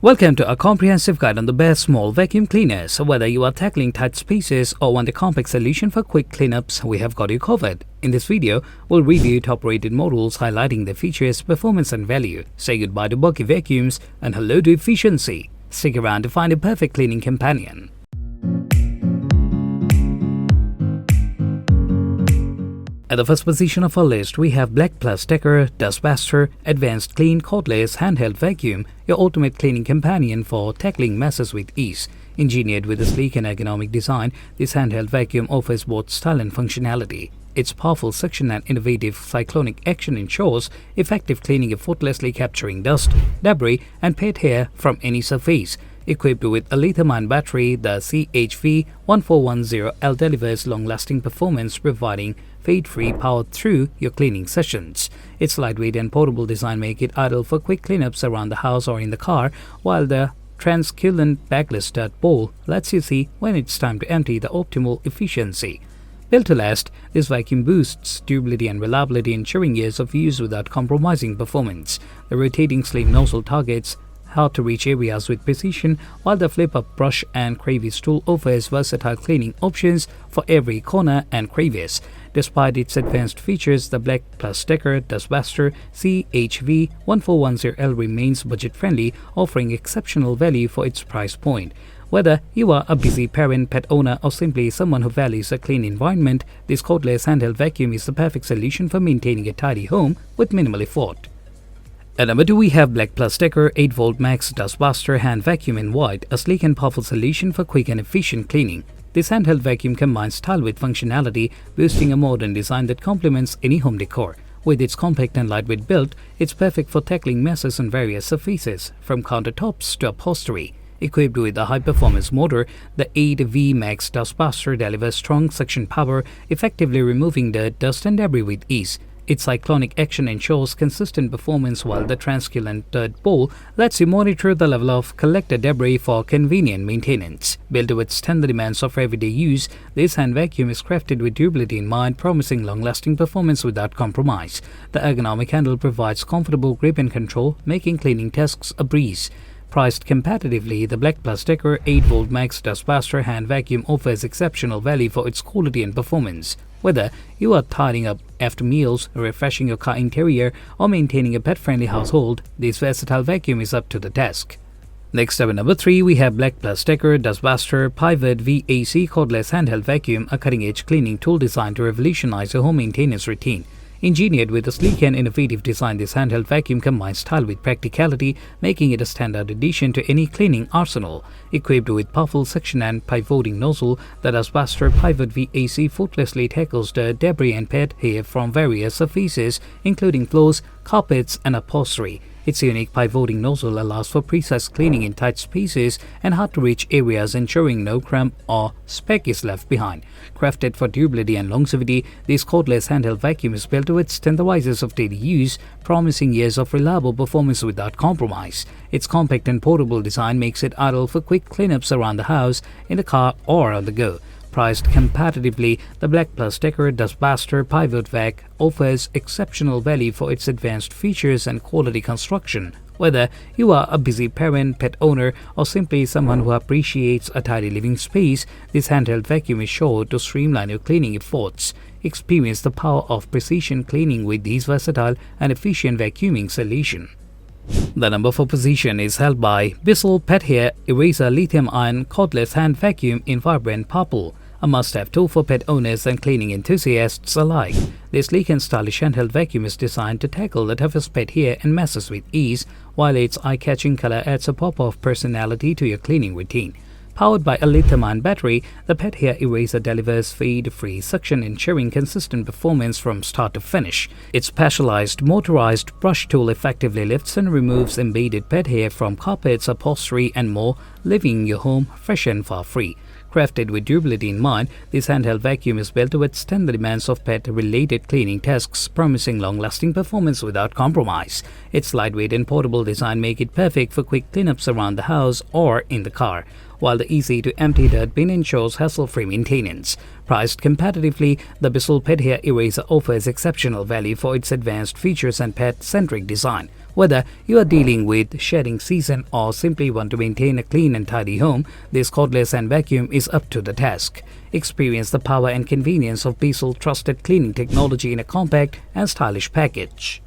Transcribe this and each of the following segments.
Welcome to a comprehensive guide on the best small vacuum cleaners. Whether you are tackling tight spaces or want a compact solution for quick cleanups, we have got you covered. In this video, we'll review top-rated models highlighting their features, performance and value. Say goodbye to bulky vacuums and hello to efficiency. Stick around to find a perfect cleaning companion. At the first position of our list, we have Black+Decker, Dustbuster, AdvancedClean Cordless Handheld Vacuum, your ultimate cleaning companion for tackling messes with ease. Engineered with a sleek and ergonomic design, this handheld vacuum offers both style and functionality. Its powerful suction and innovative cyclonic action ensures effective cleaning, effortlessly capturing dust, debris, and pet hair from any surface. Equipped with a lithium-ion battery, the CHV1410L delivers long-lasting performance, providing fade-free power through your cleaning sessions. Its lightweight and portable design make it ideal for quick cleanups around the house or in the car, while the translucent backless dirt bowl lets you see when it's time to empty the optimal efficiency. Built to last, this vacuum boosts durability and reliability, ensuring years of use without compromising performance. The rotating slim nozzle targets hard-to-reach areas with precision, while the flip-up brush and crevice tool offers versatile cleaning options for every corner and crevice. Despite its advanced features, the Black+Decker Dustbuster CHV1410L remains budget-friendly, offering exceptional value for its price point. Whether you are a busy parent, pet owner, or simply someone who values a clean environment, this cordless handheld vacuum is the perfect solution for maintaining a tidy home with minimal effort. At number 2, we have Black+Decker 8V Max Dustbuster Hand Vacuum in white, a sleek and powerful solution for quick and efficient cleaning. This handheld vacuum combines style with functionality, boasting a modern design that complements any home decor. With its compact and lightweight build, it's perfect for tackling messes on various surfaces, from countertops to upholstery. Equipped with a high-performance motor, the 8V Max Dustbuster delivers strong suction power, effectively removing dirt, dust and debris with ease. Its cyclonic action ensures consistent performance, while the translucent dirt bowl lets you monitor the level of collected debris for convenient maintenance. Built to withstand the demands of everyday use, this hand vacuum is crafted with durability in mind, promising long-lasting performance without compromise. The ergonomic handle provides comfortable grip and control, making cleaning tasks a breeze. Priced competitively, the Black+Decker 8V Max Dustbuster hand vacuum offers exceptional value for its quality and performance. Whether you are tidying up after meals, refreshing your car interior, or maintaining a pet-friendly household, this versatile vacuum is up to the task. Next up at number 3, we have Black+Decker Dustbuster Pivot VAC Cordless Handheld Vacuum, a cutting-edge cleaning tool designed to revolutionize your home maintenance routine. Engineered with a sleek and innovative design, this handheld vacuum combines style with practicality, making it a standout addition to any cleaning arsenal. Equipped with powerful suction and pivoting nozzle, the Dustbuster Pivot VAC effortlessly tackles dirt, debris and pet hair from various surfaces, including floors, carpets and upholstery. Its unique pivoting nozzle allows for precise cleaning in tight spaces and hard-to-reach areas, ensuring no crumb or speck is left behind. Crafted for durability and longevity, this cordless handheld vacuum is built to withstand the vices of daily use, promising years of reliable performance without compromise. Its compact and portable design makes it ideal for quick cleanups around the house, in the car or on the go. Priced competitively, the Black+Decker Dustbuster Pivot Vac offers exceptional value for its advanced features and quality construction. Whether you are a busy parent, pet owner, or simply someone who appreciates a tidy living space, this handheld vacuum is sure to streamline your cleaning efforts. Experience the power of precision cleaning with this versatile and efficient vacuuming solution. The number 4 position is held by Bissell Pet Hair Eraser Lithium-Ion Cordless Hand Vacuum in vibrant purple, a must-have tool for pet owners and cleaning enthusiasts alike. This sleek and stylish handheld vacuum is designed to tackle the toughest pet hair and messes with ease, while its eye-catching color adds a pop of personality to your cleaning routine. Powered by a lithium-ion battery, the pet hair eraser delivers fade-free suction, ensuring consistent performance from start to finish. Its specialized motorized brush tool effectively lifts and removes embedded pet hair from carpets, upholstery, and more, leaving your home fresh and fur-free. Crafted with durability in mind, this handheld vacuum is built to withstand the demands of pet-related cleaning tasks, promising long-lasting performance without compromise. Its lightweight and portable design make it perfect for quick cleanups around the house or in the car, while the easy-to-empty dirt bin ensures hassle-free maintenance. Priced competitively, the Bissell Pet Hair Eraser offers exceptional value for its advanced features and pet-centric design. Whether you are dealing with shedding season or simply want to maintain a clean and tidy home, this cordless hand vacuum is up to the task. Experience the power and convenience of Bissell trusted cleaning technology in a compact and stylish package.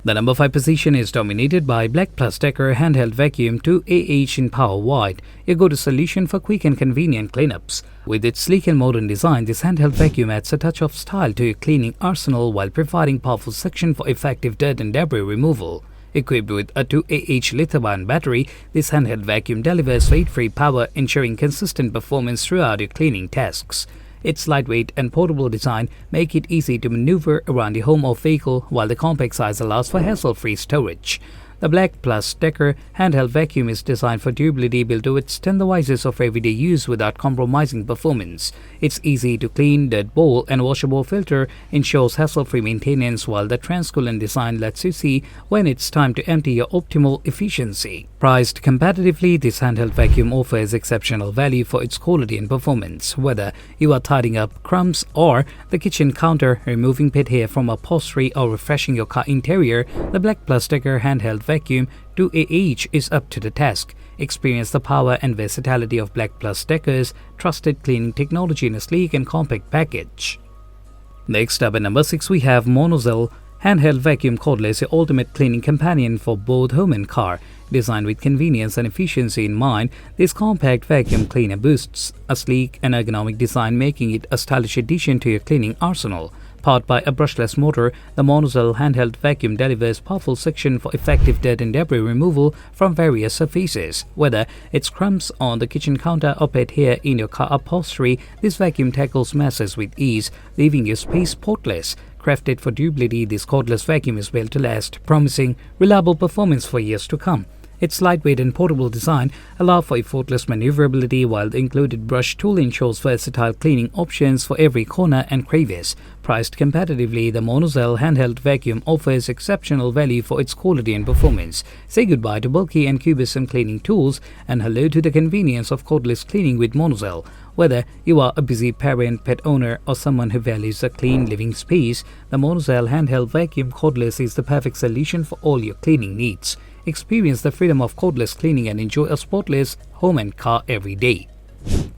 The number 5 position is dominated by Black+Decker Handheld Vacuum 2AH in Power Wide, your go-to solution for quick and convenient cleanups. With its sleek and modern design, this handheld vacuum adds a touch of style to your cleaning arsenal while providing powerful suction for effective dirt and debris removal. Equipped with a 2AH lithium-ion battery, this handheld vacuum delivers weight-free power, ensuring consistent performance throughout your cleaning tasks. Its lightweight and portable design make it easy to maneuver around the home or vehicle, while the compact size allows for hassle-free storage. The Black+Decker handheld vacuum is designed for durability, built to withstand the vices of everyday use without compromising performance. Its easy-to-clean, dirt-bowl and washable filter ensures hassle-free maintenance, while the transcoolant design lets you see when it's time to empty your optimal efficiency. Priced competitively, this handheld vacuum offers exceptional value for its quality and performance. Whether you are tidying up crumbs or the kitchen counter, removing pet hair from upholstery, or refreshing your car interior, the Black+Decker handheld vacuum 2AH is up to the task. Experience the power and versatility of Black+Decker's trusted cleaning technology in a sleek and compact package. Next up at number 6, we have MONOZEL Handheld Vacuum Cordless, your ultimate cleaning companion for both home and car. Designed with convenience and efficiency in mind, this compact vacuum cleaner boasts a sleek and ergonomic design, making it a stylish addition to your cleaning arsenal. Powered by a brushless motor, the MONOZEL handheld vacuum delivers powerful suction for effective dirt and debris removal from various surfaces. Whether it's crumbs on the kitchen counter or pet hair in your car upholstery, this vacuum tackles masses with ease, leaving your space spotless. Crafted for durability, this cordless vacuum is built to last, promising reliable performance for years to come. Its lightweight and portable design allow for effortless maneuverability, while the included brush tool ensures versatile cleaning options for every corner and crevice. Priced competitively, the MONOZEL handheld vacuum offers exceptional value for its quality and performance. Say goodbye to bulky and cumbersome cleaning tools and hello to the convenience of cordless cleaning with MONOZEL. Whether you are a busy parent, pet owner, or someone who values a clean living space, the MONOZEL handheld vacuum cordless is the perfect solution for all your cleaning needs. Experience the freedom of cordless cleaning and enjoy a spotless home and car every day.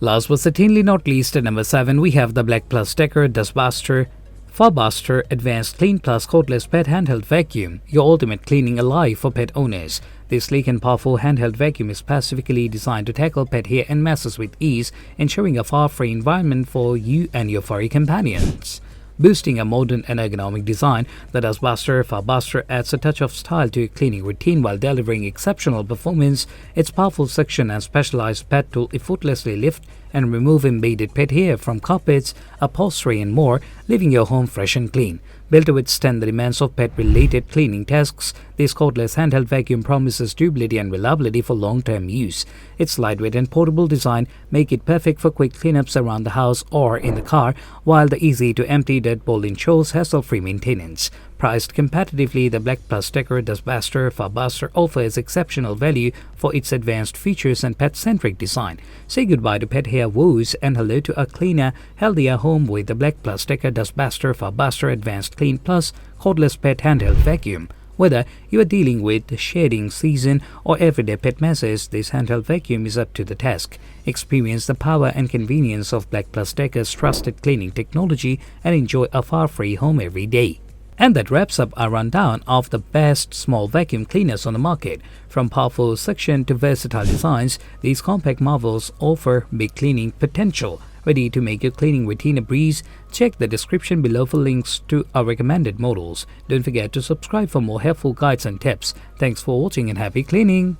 Last but certainly not least, at number 7, we have the Black+Decker Dustbuster furbuster AdvancedClean Plus Cordless Pet Handheld Vacuum, your ultimate cleaning alive for pet owners. This sleek and powerful handheld vacuum is specifically designed to tackle pet hair and messes with ease, ensuring a fur-free environment for you and your furry companions. Boosting a modern and ergonomic design, the Dustbuster furbuster adds a touch of style to your cleaning routine while delivering exceptional performance. Its powerful suction and specialized pet tool effortlessly lift and remove embedded pet hair from carpets, upholstery, and more, leaving your home fresh and clean. Built to withstand the demands of pet-related cleaning tasks, this cordless handheld vacuum promises durability and reliability for long-term use. Its lightweight and portable design make it perfect for quick cleanups around the house or in the car, while the easy-to-empty dirt bowl ensures hassle-free maintenance. Priced competitively, the Black+Decker Dustbuster furbuster offers exceptional value for its advanced features and pet-centric design. Say goodbye to pet hair woes and hello to a cleaner, healthier home with the Black+Decker Dustbuster furbuster AdvancedClean Plus Cordless Pet Handheld Vacuum. Whether you are dealing with the shedding season or everyday pet messes, this handheld vacuum is up to the task. Experience the power and convenience of Black+Decker's trusted cleaning technology and enjoy a fur-free home every day. And that wraps up our rundown of the best small vacuum cleaners on the market. From powerful suction to versatile designs, these compact marvels offer big cleaning potential. Ready to make your cleaning routine a breeze? Check the description below for links to our recommended models. Don't forget to subscribe for more helpful guides and tips. Thanks for watching and happy cleaning!